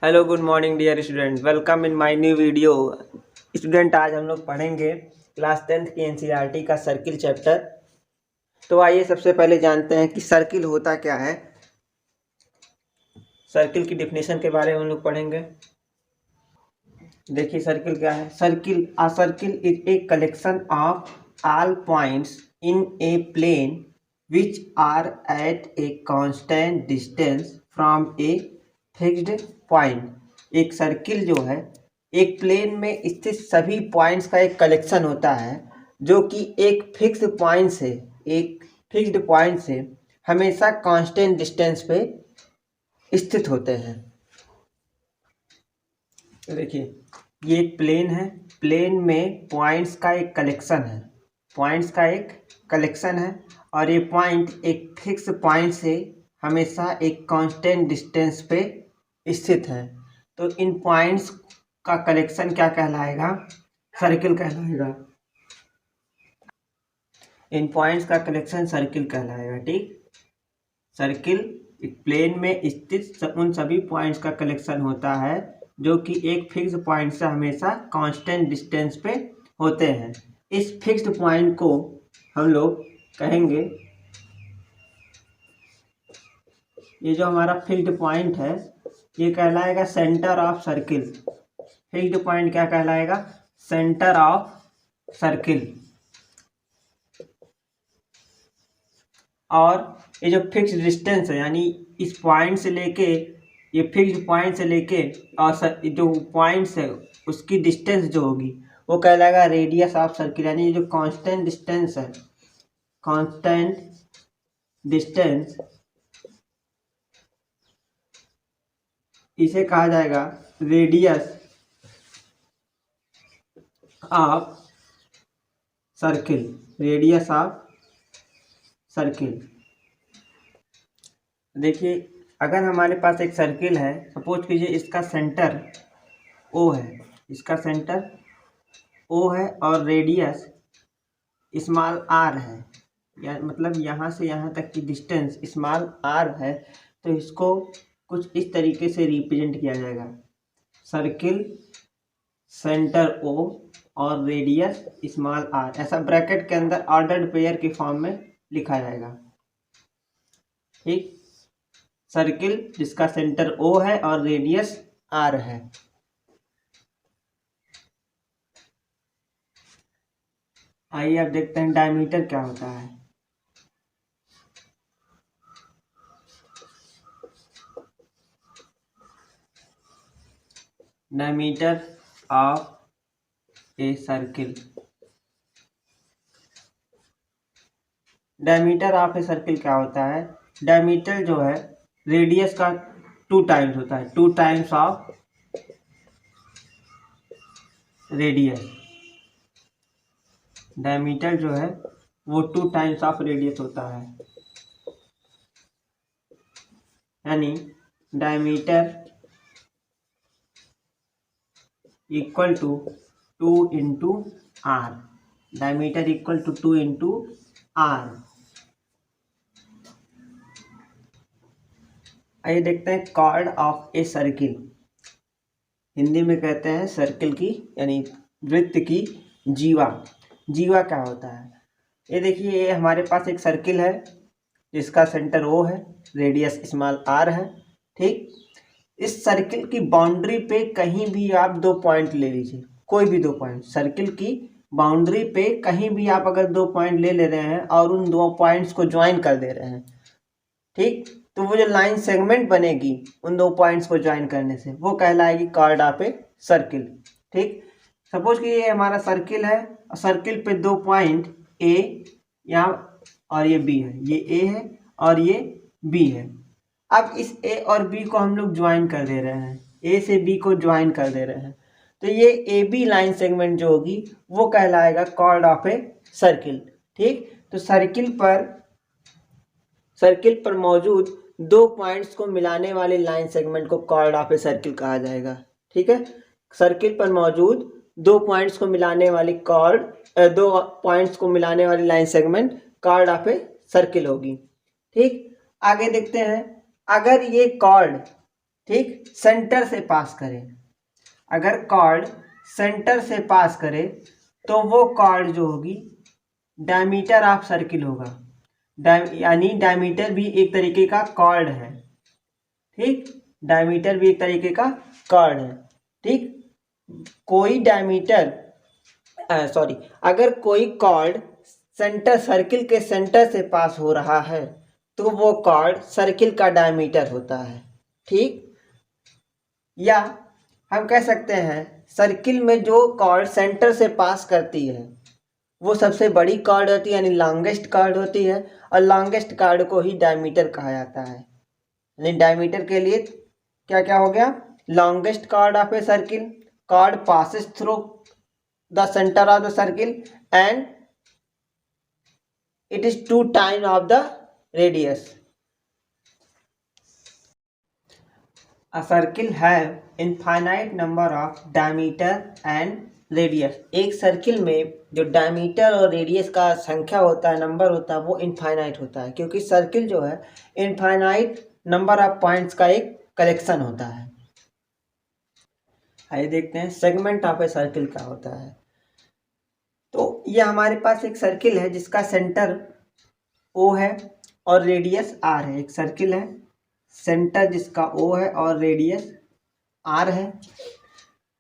Hello good morning dear student, welcome in my new video. Student, आज हम लोग पढ़ेंगे क्लास 10th की एनसीईआरटी का सर्किल चैप्टर। तो आइए सबसे पहले जानते हैं कि सर्किल होता क्या है। सर्किल की डेफिनेशन के बारे में हम लोग पढ़ेंगे। देखिए सर्किल क्या है। Circle is a collection of all points in a plane which are at a constant distance from a fixed point. एक सर्किल जो है एक प्लेन में स्थित सभी पॉइंट्स का एक कलेक्शन होता है जो कि एक फिक्स्ड पॉइंट से हमेशा कांस्टेंट डिस्टेंस पे स्थित होते हैं। देखिए ये एक प्लेन है, प्लेन में पॉइंट्स का एक कलेक्शन है और ये पॉइंट एक फिक्स पॉइंट से हमेशा एक कांस्टेंट डिस्टेंस पे स्थित है। तो इन पॉइंट्स का कलेक्शन क्या कहलाएगा? सर्किल कहलाएगा। इन पॉइंट्स का कलेक्शन सर्किल कहलाएगा। ठीक, सर्किल एक प्लेन में स्थित उन सभी पॉइंट्स का कलेक्शन होता है जो कि एक फिक्स पॉइंट से हमेशा कांस्टेंट डिस्टेंस पे होते हैं। इस फिक्स्ड पॉइंट को हम लोग कहेंगे, ये जो हमारा फिक्स्ड पॉइंट है ये कहलाएगा centre of circle. Fixed point क्या कहलाएगा? Centre of circle. और ये जो फिक्स डिस्टेंस है यानी इस पॉइंट से लेके ये फिक्स्ड पॉइंट से लेके और जो पॉइंट्स है उसकी डिस्टेंस जो होगी वो कहलाएगा रेडियस ऑफ सर्किल। यानी ये जो कांस्टेंट डिस्टेंस है, कांस्टेंट डिस्टेंस, इसे कहा जाएगा radius of circle. Radius of circle. देखिए अगर हमारे पास एक सर्किल है, सपोज कीजिए इसका सेंटर ओ है, इसका सेंटर ओ है और रेडियस स्मॉल आर है, या मतलब यहाँ से यहाँ तक की डिस्टेंस स्मॉल आर है। तो इसको कुछ इस तरीके से रिप्रेजेंट किया जाएगा, सर्किल सेंटर ओ और रेडियस स्मॉल आर, ऐसा ब्रैकेट के अंदर ऑर्डर्ड पेयर की फॉर्म में लिखा जाएगा। ठीक, सर्किल जिसका सेंटर ओ है और रेडियस आर है। आइए अब देखते हैं डायमीटर क्या होता है। Diameter of a circle. Diameter of a circle क्या होता है? डायमीटर जो है रेडियस का 2 टाइम्स होता है, 2 टाइम्स ऑफ रेडियस। डायमीटर जो है वो 2 टाइम्स ऑफ रेडियस होता है, यानी diameter equal to 2 into r. Diameter equal to 2 into r. आइए देखते हैं chord of a circle. Hindi में कहते हैं सर्किल की यानी वृत्त की जीवा। जीवा क्या होता है? ये देखिए, ये हमारे पास एक सर्किल है जिसका सेंटर ओ है, रेडियस स्मॉल आर है। ठीक, इस सर्किल की बाउंड्री पे कहीं भी आप 2 पॉइंट ले लीजिए, कोई भी 2 पॉइंट। सर्किल की बाउंड्री पे कहीं भी आप अगर 2 पॉइंट ले रहे हैं और उन 2 पॉइंट्स को ज्वाइन कर दे रहे हैं, ठीक, तो वो जो लाइन सेगमेंट बनेगी उन 2 पॉइंट्स को ज्वाइन करने से वो कहलाएगी कॉर्ड ऑफ ए सर्किल। ठीक, सपोज कि ये हमारा सर्किल है और सर्किल पे 2 पॉइंट ए यहाँ और ये बी है, ये ए है और ये बी है। अब इस ए और बी को हम लोग ज्वाइन कर दे रहे हैं, ए से बी को ज्वाइन कर दे रहे हैं, तो ये ए बी लाइन सेगमेंट जो होगी वो कहलाएगा कॉर्ड ऑफ ए सर्किल। ठीक, तो सर्किल पर मौजूद 2 पॉइंट्स को मिलाने वाली लाइन सेगमेंट को कॉर्ड ऑफ ए सर्किल कहा जाएगा। ठीक है, सर्किल पर मौजूद 2 पॉइंट्स को मिलाने वाली 2 पॉइंट्स को मिलाने वाली line segment chord of a circle होगी। ठीक, आगे देखते हैं, अगर ये कॉर्ड, ठीक, सेंटर से पास करे। अगर कॉर्ड सेंटर से पास करे तो वो कॉर्ड जो होगी डायमीटर ऑफ सर्किल होगा। यानी डायमीटर भी एक तरीके का कॉर्ड है। ठीक, डायमीटर भी एक तरीके का कॉर्ड है। ठीक, कोई डायमीटर सॉरी, अगर कोई कॉर्ड सेंटर सर्किल के सेंटर से पास हो रहा है तो वो कॉर्ड सर्किल का डायमीटर होता है। ठीक, या हम कह सकते हैं सर्किल में जो कॉर्ड सेंटर से पास करती है वो सबसे बड़ी कॉर्ड होती है, यानी लॉन्गेस्ट कॉर्ड होती है, और लॉन्गेस्ट कॉर्ड को ही डायमीटर कहा जाता है। यानी डायमीटर के लिए क्या क्या हो गया, longest chord of a circle, chord passes through the centre of the circle and it is 2 times of the radius. A circle have infinite number of diameter and radius. एक सर्किल में जो diameter और radius का संख्या होता है, number होता है, वो इनफाइनाइट होता है, क्योंकि सर्किल जो है इनफाइनाइट नंबर ऑफ पॉइंट्स का एक कलेक्शन होता है। आइए देखते हैं सेगमेंट ऑफ ए सर्किल क्या होता है। तो ये हमारे पास एक सर्किल है जिसका सेंटर O है और रेडियस R है। एक सर्किल है, सेंटर जिसका O है और रेडियस R है।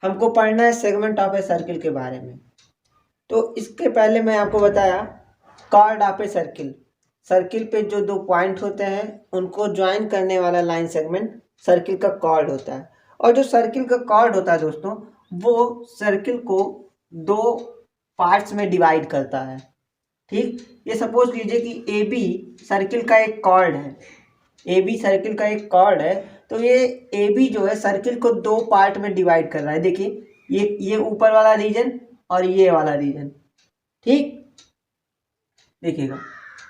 हमको पढ़ना है सेगमेंट ऑफ ए सर्किल के बारे में। तो इसके पहले मैं आपको बताया chord of a circle, circle पे जो दो पॉइंट होते हैं उनको ज्वाइन करने वाला लाइन सेगमेंट सर्किल का कॉर्ड होता है। और जो सर्किल का कॉर्ड होता है दोस्तों, वो सर्किल को दो पार्ट्स में डिवाइड करता है। ठीक, ये सपोज कीजिए कि ए बी सर्किल का एक कॉर्ड है, ए बी सर्किल का एक कॉर्ड है, तो ये ए बी जो है सर्किल को दो पार्ट में डिवाइड कर रहा है। देखिए ये ऊपर वाला रीजन और ये वाला रीजन। ठीक, देखिएगा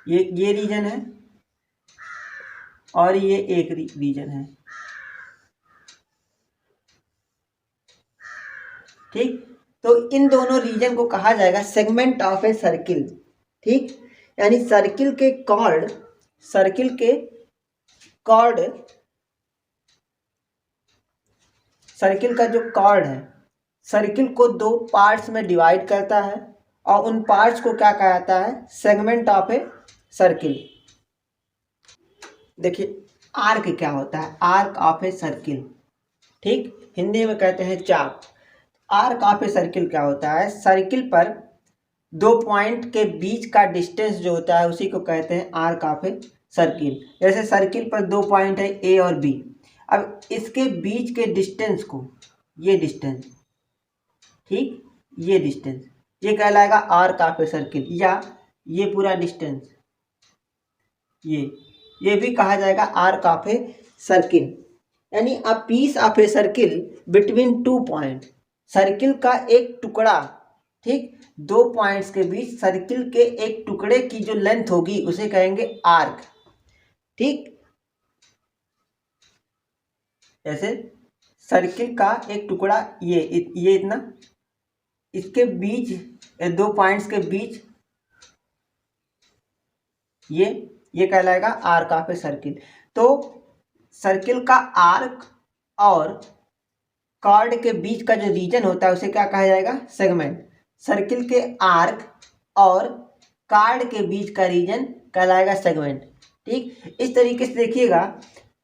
ये रीजन है और ये एक रीजन है। ठीक, तो इन दोनों रीजन को कहा जाएगा सेगमेंट ऑफ ए सर्किल। ठीक, यानी सर्किल के कॉर्ड सर्किल का जो कॉर्ड है सर्किल को दो पार्ट्स में डिवाइड करता है और उन पार्ट्स को क्या कहा जाता है, सेगमेंट ऑफ ए सर्किल। देखिए आर्क क्या होता है, आर्क ऑफ ए सर्किल। ठीक, हिंदी में कहते हैं चाप। आर्क ऑफ ए सर्किल क्या होता है, सर्किल पर दो पॉइंट के बीच का डिस्टेंस जो होता है उसी को कहते हैं आर्क ऑफ ए सर्किल। जैसे सर्किल पर दो पॉइंट है ए और बी, अब इसके बीच के डिस्टेंस को, ये डिस्टेंस, ठीक, ये डिस्टेंस, ये कहलाएगा आर्क ऑफ ए सर्किल। या ये पूरा डिस्टेंस, ये भी कहा जाएगा आर्क ऑफ ए सर्किल। यानी a piece of a circle between two point, सर्किल का एक टुकड़ा, ठीक, दो पॉइंट्स के बीच सर्किल के एक टुकड़े की जो लेंथ होगी उसे कहेंगे आर्क। ठीक, जैसे सर्किल का एक टुकड़ा ये इतना, इसके बीच दो पॉइंट्स के बीच ये कहलाएगा आर्क ऑफ ए सर्किल। तो सर्किल का आर्क और कॉर्ड के बीच का जो रीजन होता है उसे क्या कहा जाएगा, सेगमेंट। सर्किल के आर्क और कॉर्ड के बीच का रीजन कहलाएगा सेगमेंट। ठीक, इस तरीके से देखिएगा,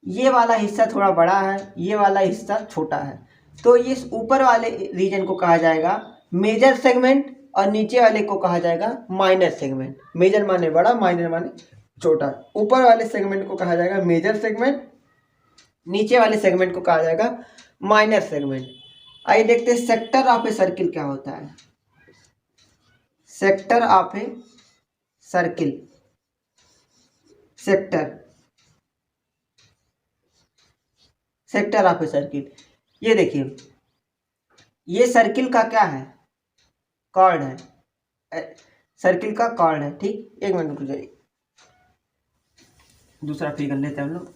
ये वाला हिस्सा थोड़ा बड़ा है, ये वाला हिस्सा छोटा है, तो ये ऊपर वाले रीजन को कहा जाएगा मेजर सेगमेंट और नीचे वाले को कहा जाएगा माइनर सेगमेंट। मेजर माने बड़ा, माइनर माने छोटा। ऊपर वाले सेगमेंट को कहा जाएगा मेजर सेगमेंट, नीचे वाले सेगमेंट को कहा जाएगा माइनर सेगमेंट। आइए देखते हैं सेक्टर ऑफ ए सर्किल क्या होता है। Sector of a circle, sector of a circle, ये देखिए ये सर्किल का क्या है, कॉर्ड है, सर्किल का कॉर्ड है। ठीक, एक मिनट रुक जाइए, दूसरा फिगर लेते हैं हम लोग।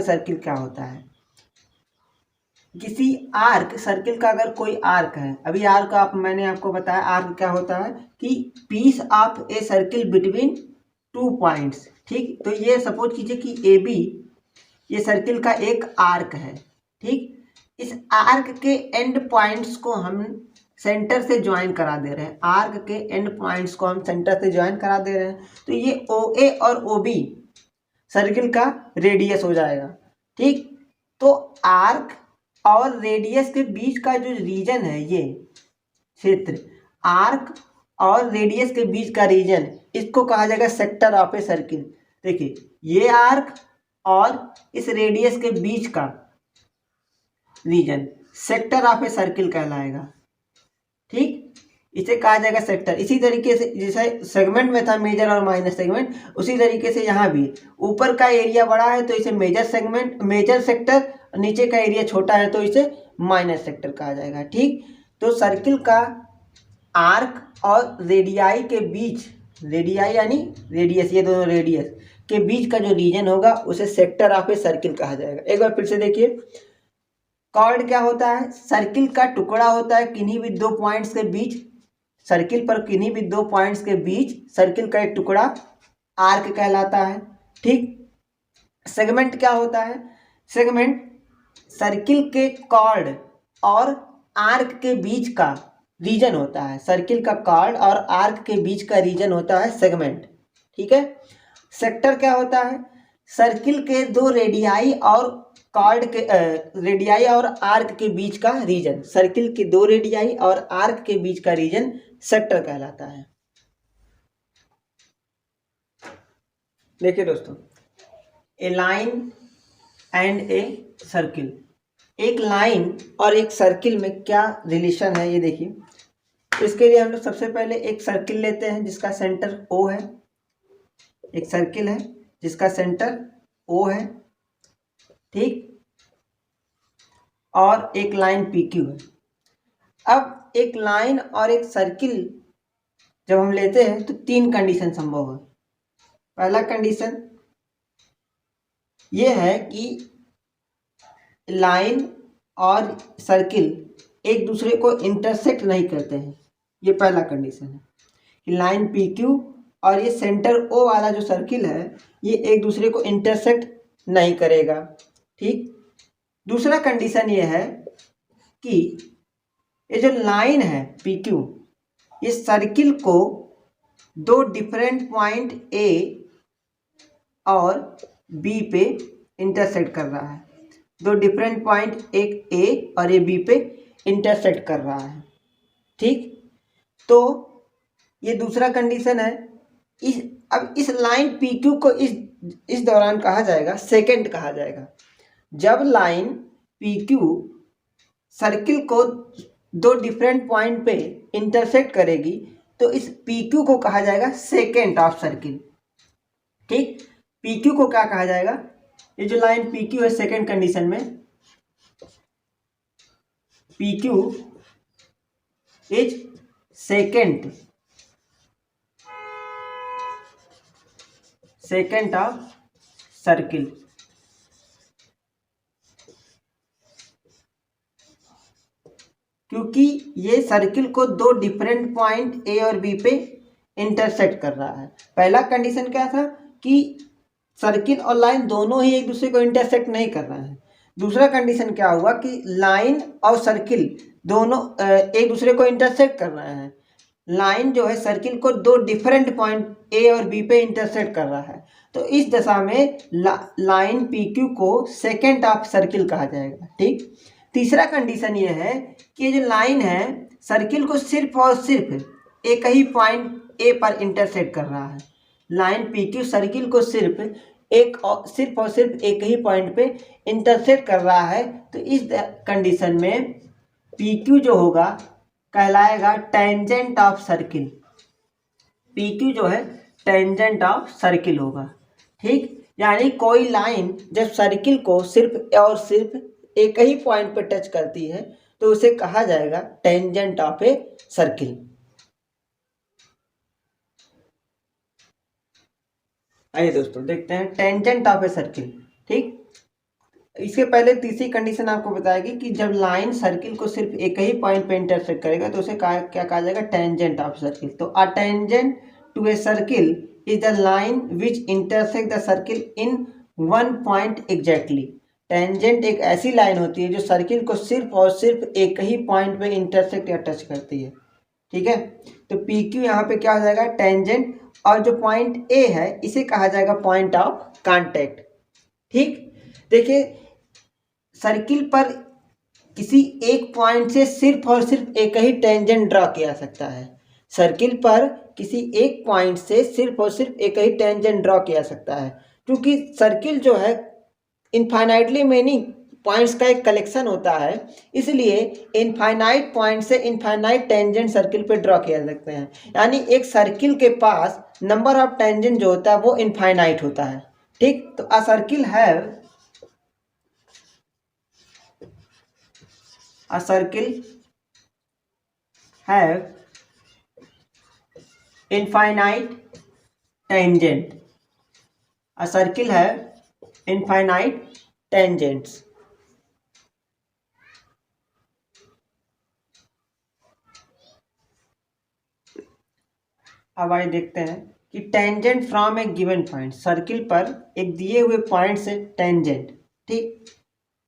ए सर्किल क्या होता है? किसी आर्क सर्किल का अगर कोई आर्क है, अभी आर्क मैंने आपको बताया आर्क क्या होता है कि piece of a circle between two points. ठीक, तो ये सपोज कीजिए कि ए बी ये सर्किल का एक आर्क है। ठीक, इस आर्क के एंड पॉइंट्स को हम सेंटर से ज्वाइन करा दे रहे हैं, आर्क के एंड पॉइंट्स को हम सेंटर से ज्वाइन करा दे रहे हैं, तो ये ओ ए और ओ बी सर्किल का रेडियस हो जाएगा। ठीक, तो आर्क और रेडियस के बीच का जो रीजन है, ये क्षेत्र आर्क और रेडियस के बीच का रीजन, इसको कहा जाएगा सेक्टर ऑफ ए सर्किल। देखिए, ये आर्क और इस रेडियस के बीच का region sector of a circle कहलाएगा। ठीक, इसे कहा जाएगा सेक्टर। इसी तरीके से जैसे सेगमेंट में था मेजर और माइनर सेगमेंट, उसी तरीके से यहाँ भी ऊपर का एरिया बड़ा है तो इसे मेजर सेक्टर, नीचे का एरिया छोटा है तो इसे माइनर सेक्टर कहा जाएगा। ठीक, तो सर्किल का आर्क और रेडियाई के बीच, रेडियाई यानी रेडियस, ये दोनों रेडियस के बीच का जो रीजन होगा उसे सेक्टर ऑफ ए सर्किल कहा जाएगा। एक बार फिर से देखिए, कॉर्ड क्या होता है? सर्किल का टुकड़ा होता है किन्हीं भी दो पॉइंट्स के बीच, सर्किल पर किन्हीं भी दो पॉइंट्स के बीच सर्किल का एक टुकड़ा आर्क कहलाता है। ठीक, सेगमेंट क्या होता है? सेगमेंट सर्किल के कॉर्ड और आर्क के बीच का रीजन होता है, सर्किल का कॉर्ड और आर्क के बीच का रीजन होता है सेगमेंट। ठीक है, सेक्टर क्या होता है? सर्किल के दो रेडियाई और कॉर्ड के रेडियाई और आर्क के बीच का रीजन, सर्किल के दो रेडियाई और आर्क के बीच का रीजन सेक्टर कहलाता है। देखिए दोस्तों, ए लाइन एंड ए सर्किल, एक लाइन और एक सर्किल में क्या रिलेशन है ये देखिए। इसके लिए हम लोग सबसे पहले एक सर्किल लेते हैं जिसका सेंटर O है, एक सर्किल है जिसका सेंटर O है। ठीक, और एक लाइन PQ है। अब एक लाइन और एक सर्किल जब हम लेते हैं तो तीन कंडीशन संभव है। पहला कंडीशन ये है कि लाइन और सर्किल एक दूसरे को इंटरसेक्ट नहीं करते हैं, ये पहला कंडीशन है कि लाइन PQ और ये सेंटर O वाला जो सर्किल है ये एक दूसरे को इंटरसेक्ट नहीं करेगा। ठीक, दूसरा कंडीशन ये है कि ये जो लाइन है PQ, ये सर्किल को दो डिफरेंट पॉइंट A और B पे इंटरसेक्ट कर रहा है, दो डिफरेंट पॉइंट, एक A और एक B पे इंटरसेक्ट कर रहा है। ठीक, तो ये दूसरा कंडीशन है। अब इस लाइन PQ को इस दौरान कहा जाएगा सेकेंड कहा जाएगा। जब लाइन PQ सर्किल को दो डिफरेंट पॉइंट पे इंटरसेक्ट करेगी तो इस PQ को कहा जाएगा सेकेंड ऑफ सर्किल। ठीक, PQ को क्या कहा जाएगा? ये जो लाइन PQ है सेकेंड कंडीशन में, PQ is second of circle. क्योंकि ये सर्किल को दो डिफरेंट पॉइंट A और B पे इंटरसेक्ट कर रहा है। पहला कंडीशन क्या था कि सर्किल और लाइन दोनों ही एक दूसरे को इंटरसेक्ट नहीं कर रहे हैं। दूसरा कंडीशन क्या हुआ कि लाइन और सर्किल दोनों एक दूसरे को इंटरसेक्ट कर रहे हैं। लाइन जो है सर्किल को दो डिफरेंट पॉइंट A और B पे इंटरसेक्ट कर रहा है, तो इस दशा में लाइन PQ को सेकेंड ऑफ सर्किल कहा जाएगा। ठीक, तीसरा कंडीशन ये है कि जो लाइन है सर्किल को सिर्फ और सिर्फ एक ही पॉइंट A पर इंटरसेक्ट कर रहा है। लाइन PQ सर्किल को सिर्फ और सिर्फ एक ही पॉइंट पे इंटरसेक्ट कर रहा है, तो इस कंडीशन में PQ जो होगा कहलाएगा टेंजेंट ऑफ सर्किल। PQ जो है टेंजेंट ऑफ सर्किल होगा। ठीक, यानी कोई लाइन जब सर्किल को सिर्फ और सिर्फ एक ही पॉइंट पर टच करती है तो उसे कहा जाएगा टेंजेंट ऑफ ए सर्किल। आइए दोस्तों देखते हैं टेंजेंट ऑफ ए सर्किल। ठीक, इसके पहले तीसरी कंडीशन आपको बताएगी कि जब लाइन सर्किल को सिर्फ एक ही पॉइंट पे इंटरसेक्ट करेगा तो उसे क्या कहा जाएगा, टेंजेंट ऑफ सर्किल। तो a tangent to a circle is the line which intersect the circle in one point exactly. Tangent एक ऐसी लाइन होती है जो सर्किल को सिर्फ और सिर्फ एक ही पॉइंट पे इंटरसेक्ट या टच करती है। ठीक है, तो पी क्यू यहाँ पे क्या हो जाएगा, टेंजेंट, और जो पॉइंट ए है इसे कहा जाएगा पॉइंट ऑफ कांटेक्ट। ठीक, देखिए सर्किल पर किसी एक पॉइंट से सिर्फ और सिर्फ एक ही टेंजेंट ड्रॉ किया सकता है। सर्किल पर किसी एक पॉइंट से सिर्फ और सिर्फ एक ही टेंजेंट ड्रॉ किया सकता है, क्योंकि सर्किल जो है इनफाइनाइटली मेनी पॉइंट्स का एक कलेक्शन होता है, इसलिए इनफाइनाइट पॉइंट से इनफाइनाइट टेंजेंट सर्किल पे ड्रॉ किया सकते हैं। यानी एक सर्किल के पास नंबर ऑफ टेंजेंट जो होता है वो इनफाइनाइट होता है। ठीक, तो अ circle have infinite tangent. A circle have infinite tangents. अब आइए देखते हैं कि tangent from A given point, circle पर एक दिए हुए पॉइंट से टेंजेंट। ठीक,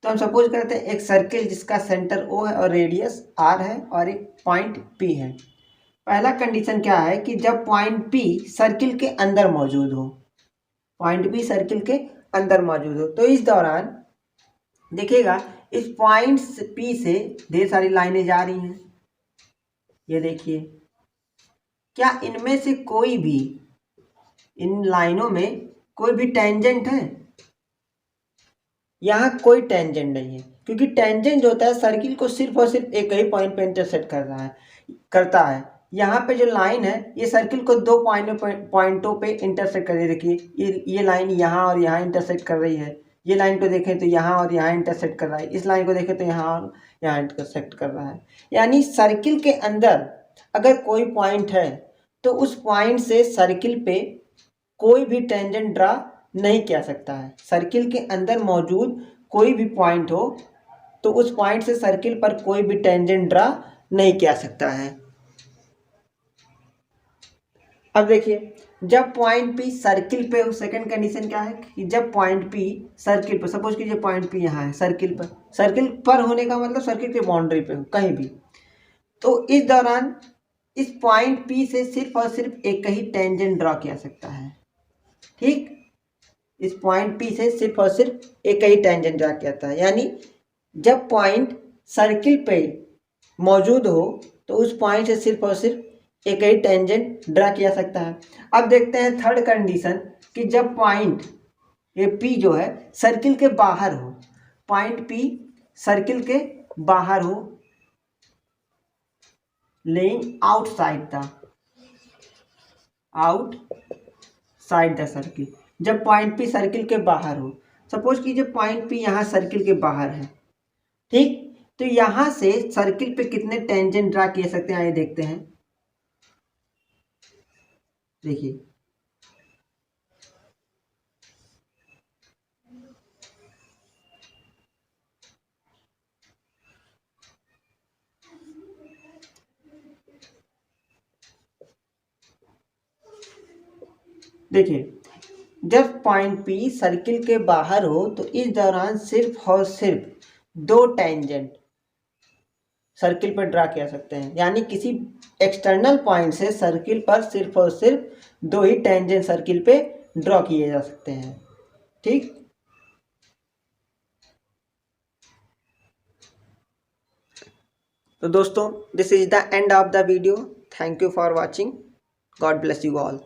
तो हम सपोज करते हैं एक सर्किल जिसका सेंटर O है और रेडियस R है और एक पॉइंट P है। पहला कंडीशन क्या है कि जब पॉइंट P सर्किल के अंदर मौजूद हो, पॉइंट P सर्किल के अंदर मौजूद हो, तो इस दौरान देखिएगा इस पॉइंट P से ढेर सारी लाइनें जा रही हैं। ये देखिए, क्या इनमें से कोई भी, इन लाइनों में कोई भी टेंजेंट है? यहाँ कोई टेंजेंट नहीं है, क्योंकि टेंजेंट जो होता है सर्किल को सिर्फ और सिर्फ एक ही पॉइंट पे इंटरसेक्ट करता है। यहाँ पे जो लाइन है ये सर्किल को दो पॉइंटों पे इंटरसेक्ट कर रही है। देखिए ये लाइन यहाँ और यहाँ इंटरसेक्ट कर रही है। ये लाइन को देखें तो यहाँ और यहाँ इंटरसेक्ट कर रहा है, इस लाइन को देखें तो यहाँ और यहाँ इंटरसेक्ट कर रहा है। यानी सर्किल के अंदर अगर कोई पॉइंट है तो उस पॉइंट से सर्किल पे कोई भी टेंजेंट ड्रा नहीं किया सकता है। सर्किल के अंदर मौजूद कोई भी पॉइंट हो तो उस पॉइंट से सर्किल पर कोई भी टेंजेंट ड्रा नहीं किया सकता है। अब देखिए जब पॉइंट P सर्किल पे, सेकंड कंडीशन क्या है कि जब पॉइंट P सर्किल पर, सपोज कीजिए पॉइंट P यहाँ है सर्किल पर होने का मतलब सर्किल के बाउंड्री पे हो कहीं भी, तो इस दौरान इस पॉइंट P से सिर्फ और सिर्फ एक ही टेंजेंट ड्रॉ किया सकता है। ठीक, इस पॉइंट P से सिर्फ और सिर्फ एक ही टेंजेंट ड्रा किया जाता है। यानी जब पॉइंट सर्किल पे मौजूद हो तो उस पॉइंट से सिर्फ और सिर्फ एक ही टेंजेंट ड्रा किया सकता है। अब देखते हैं थर्ड कंडीशन कि जब पॉइंट ये P जो है सर्किल के बाहर हो, पॉइंट P सर्किल के बाहर हो, लेइंग आउटसाइड द सर्किल। जब पॉइंट P सर्किल के बाहर हो, सपोज कीजिए पॉइंट P यहाँ सर्किल के बाहर है। ठीक, तो यहाँ से सर्किल पे कितने टेंजेंट ड्रा किए सकते हैं, आइए देखते हैं। देखिए जब पॉइंट P सर्किल के बाहर हो तो इस दौरान सिर्फ और सिर्फ दो टेंजेंट सर्किल पर ड्रा किया सकते हैं। यानी किसी एक्सटर्नल पॉइंट से सर्किल पर सिर्फ और सिर्फ दो ही टेंजेंट सर्किल पे ड्रॉ किए जा सकते हैं। ठीक, तो दोस्तों this is the end of the video. Thank you for watching. God bless you all.